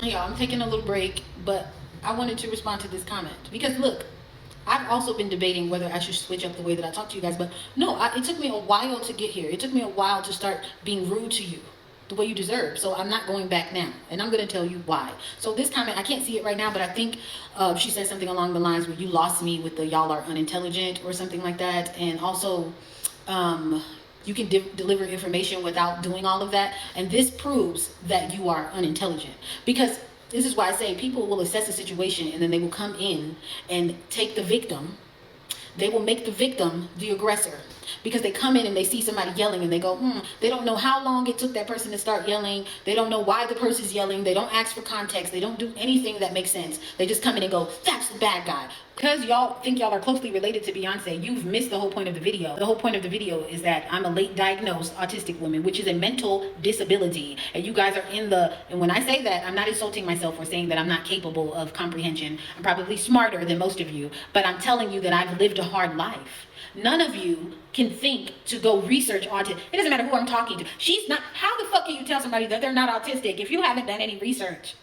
Yeah, I'm taking a little break, but I wanted to respond to this comment because look, I've also been debating whether I should switch up the way that I talk to you guys, but no, it took me a while to get here. It took me a while to start being rude to you the way you deserve. So I'm not going back now, and I'm going to tell you why. So this comment, I can't see it right now, but I think she said something along the lines where you lost me with the y'all are unintelligent or something like that, and also you can deliver information without doing all of that, and this proves that you are unintelligent. Because this is why I say people will assess a situation and then they will come in and take the victim. They will make the victim the aggressor because they come in and they see somebody yelling and they go, they don't know how long it took that person to start yelling. They don't know why the person's yelling. They don't ask for context. They don't do anything that makes sense. They just come in and go, that's the bad guy. Because y'all think y'all are closely related to Beyonce, you've missed the whole point of the video. The whole point of the video is that I'm a late diagnosed autistic woman, which is a mental disability. And you guys are and when I say that, I'm not insulting myself or saying that I'm not capable of comprehension. I'm probably smarter than most of you, but I'm telling you that I've lived a hard life. None of you can think to go research autism. It doesn't matter who I'm talking to. She's not, how the fuck can you tell somebody that they're not autistic if you haven't done any research?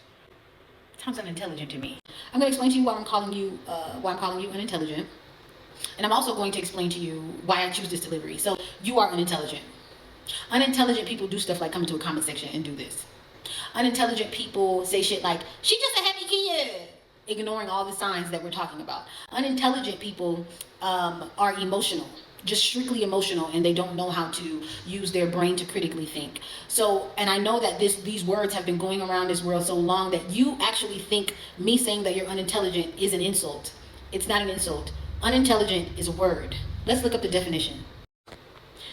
Sounds unintelligent to me. I'm going to explain to you why I'm calling you unintelligent. And I'm also going to explain to you why I choose this delivery. So you are unintelligent. Unintelligent people do stuff like come into a comment section and do this. Unintelligent people say shit like, she just a happy kid, ignoring all the signs that we're talking about. Unintelligent people are emotional, just strictly emotional, and they don't know how to use their brain to critically think. So, and I know that these words have been going around this world so long that you actually think me saying that you're unintelligent is an insult. It's not an insult. Unintelligent is a word. Let's look up the definition.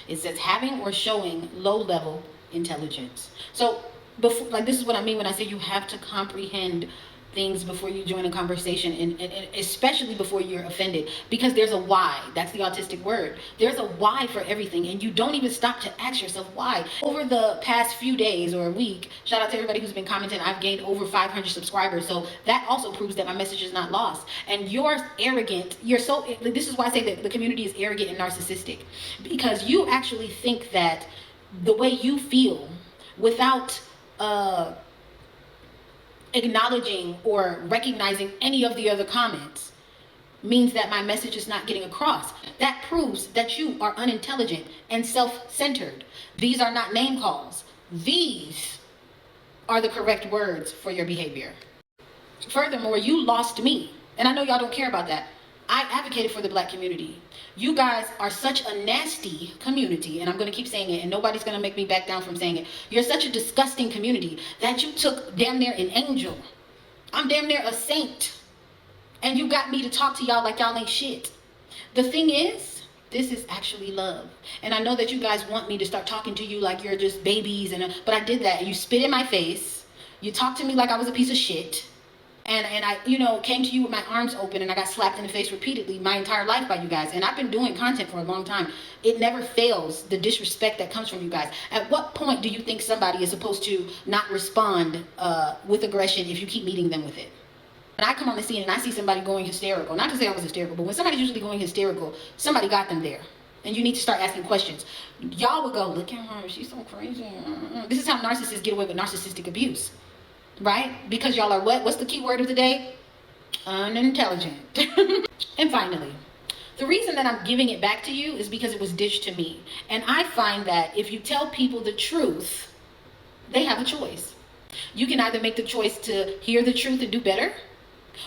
It says having or showing low-level intelligence. So, before, like, this is what I mean when I say you have to comprehend things before you join a conversation, and especially before you're offended, because there's a why. That's the autistic word. There's a why for everything, and you don't even stop to ask yourself why. Over the past few days or a week, shout out to everybody who's been commenting, I've gained over 500 subscribers, so that also proves that my message is not lost. And you're arrogant. This is why I say that the community is arrogant and narcissistic, because you actually think that the way you feel without acknowledging or recognizing any of the other comments means that my message is not getting across. That proves that you are unintelligent and self-centered. These are not name calls. These are the correct words for your behavior. Furthermore, you lost me. And I know y'all don't care about that. I advocated for the Black community. You guys are such a nasty community, and I'm going to keep saying it, and nobody's going to make me back down from saying it. You're such a disgusting community that you took damn near an angel. I'm damn near a saint. And you got me to talk to y'all like y'all ain't shit. The thing is, this is actually love. And I know that you guys want me to start talking to you like you're just babies, but I did that. You spit in my face. You talked to me like I was a piece of shit. And I, came to you with my arms open, and I got slapped in the face repeatedly my entire life by you guys. And I've been doing content for a long time. It never fails, the disrespect that comes from you guys. At what point do you think somebody is supposed to not respond with aggression if you keep meeting them with it? When I come on the scene and I see somebody going hysterical, not to say I was hysterical, but when somebody's usually going hysterical, somebody got them there. And you need to start asking questions. Y'all would go, look at her, she's so crazy. This is how narcissists get away with narcissistic abuse. Right? Because y'all are what? What's the key word of the day? Unintelligent. And finally, the reason that I'm giving it back to you is because it was dished to me. And I find that if you tell people the truth, they have a choice. You can either make the choice to hear the truth and do better,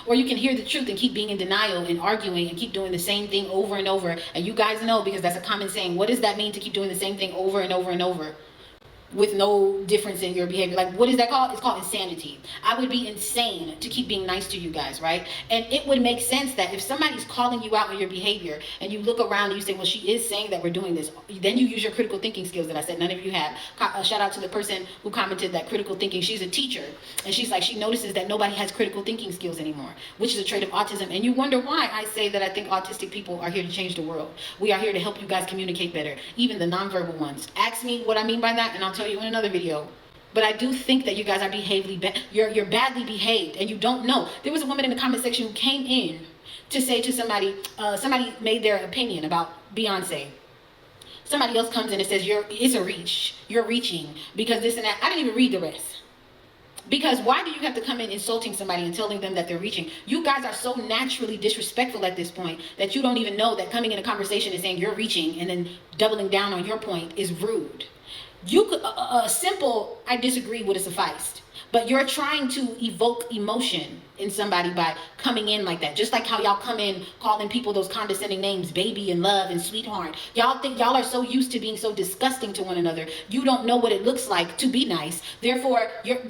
or you can hear the truth and keep being in denial and arguing and keep doing the same thing over and over. And you guys know, because that's a common saying, what does that mean to keep doing the same thing over and over and over? With no difference in your behavior. Like, what is that called? It's called insanity. I would be insane to keep being nice to you guys, right? And it would make sense that if somebody's calling you out on your behavior and you look around and you say, well, she is saying that we're doing this, then you use your critical thinking skills that I said none of you have. Shout out to the person who commented that critical thinking. She's a teacher, and she's like, she notices that nobody has critical thinking skills anymore, which is a trait of autism. And you wonder why I say that I think autistic people are here to change the world. We are here to help you guys communicate better, even the nonverbal ones. Ask me what I mean by that, and I'll tell you in another video. But I do think that you guys are you're badly behaved, and you don't know. There was a woman in the comment section who came in to say to somebody, somebody made their opinion about Beyonce. Somebody else comes in and says, it's a reach. You're reaching because this and that. I didn't even read the rest. Because why do you have to come in insulting somebody and telling them that they're reaching? You guys are so naturally disrespectful at this point that you don't even know that coming in a conversation and saying you're reaching and then doubling down on your point is rude. You could, a simple I disagree would have sufficed. But you're trying to evoke emotion in somebody by coming in like that. Just like how y'all come in calling people those condescending names, baby and love and sweetheart. Y'all think y'all are so used to being so disgusting to one another. You don't know what it looks like to be nice. Therefore,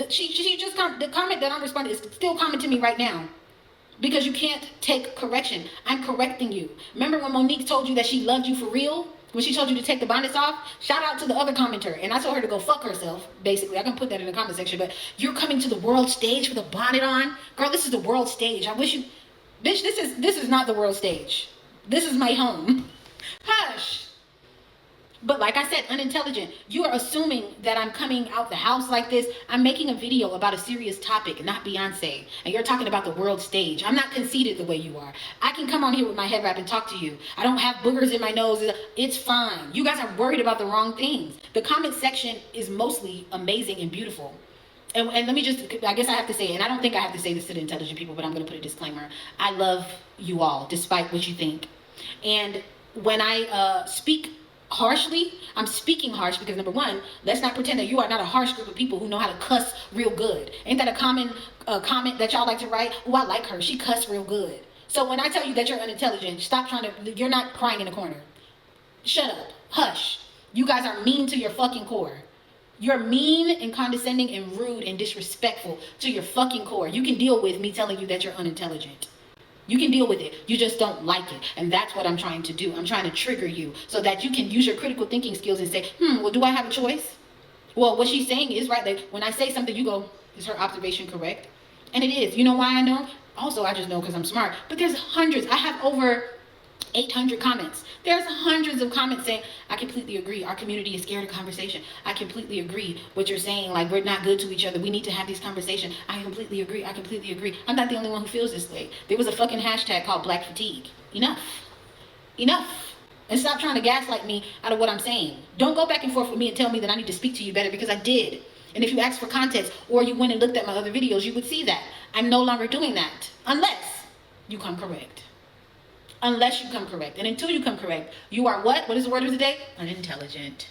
she just the comment that I'm responding is still commenting to me right now. Because you can't take correction. I'm correcting you. Remember when Monique told you that she loved you for real? When she told you to take the bonnets off? Shout out to the other commenter. And I told her to go fuck herself, basically. I can put that in the comment section. But you're coming to the world stage with a bonnet on? Girl, this is the world stage. I wish you... Bitch, this is not the world stage. This is my home. Hush. But like I said, unintelligent. You are assuming that I'm coming out the house like this. I'm making a video about a serious topic, not Beyonce. And you're talking about the world stage. I'm not conceited the way you are. I can come on here with my head wrap and talk to you. I don't have boogers in my nose. It's fine. You guys are worried about the wrong things. The comment section is mostly amazing and beautiful. And let me just, I guess I have to say, and I don't think I have to say this to the intelligent people, but I'm going to put a disclaimer. I love you all, despite what you think. And when I speak harshly, I'm speaking harsh because number one, let's not pretend that you are not a harsh group of people who know how to cuss real good. Ain't that a common comment that y'all like to write? Oh, I like her. She cuss real good. So when I tell you that you're unintelligent, stop trying to, you're not crying in a corner. Shut up. Hush. You guys are mean to your fucking core. You're mean and condescending and rude and disrespectful to your fucking core. You can deal with me telling you that you're unintelligent. You can deal with it. You just don't like it. And that's what I'm trying to do. I'm trying to trigger you so that you can use your critical thinking skills and say, well, do I have a choice? Well, what she's saying is right. Like, when I say something, you go, is her observation correct? And it is. You know why I know? Also, I just know because I'm smart. But there's hundreds. I have over 800 comments. There's hundreds of comments saying, I completely agree. Our community is scared of conversation. I completely agree. What you're saying, like, we're not good to each other. We need to have these conversations. I completely agree. I completely agree. I'm not the only one who feels this way. There was a fucking hashtag called Black Fatigue. Enough. Enough. And stop trying to gaslight me out of what I'm saying. Don't go back and forth with me and tell me that I need to speak to you better because I did. And if you asked for context or you went and looked at my other videos, you would see that. I'm no longer doing that unless you come correct. Unless you come correct. And until you come correct, you are what? What is the word of the day? Unintelligent.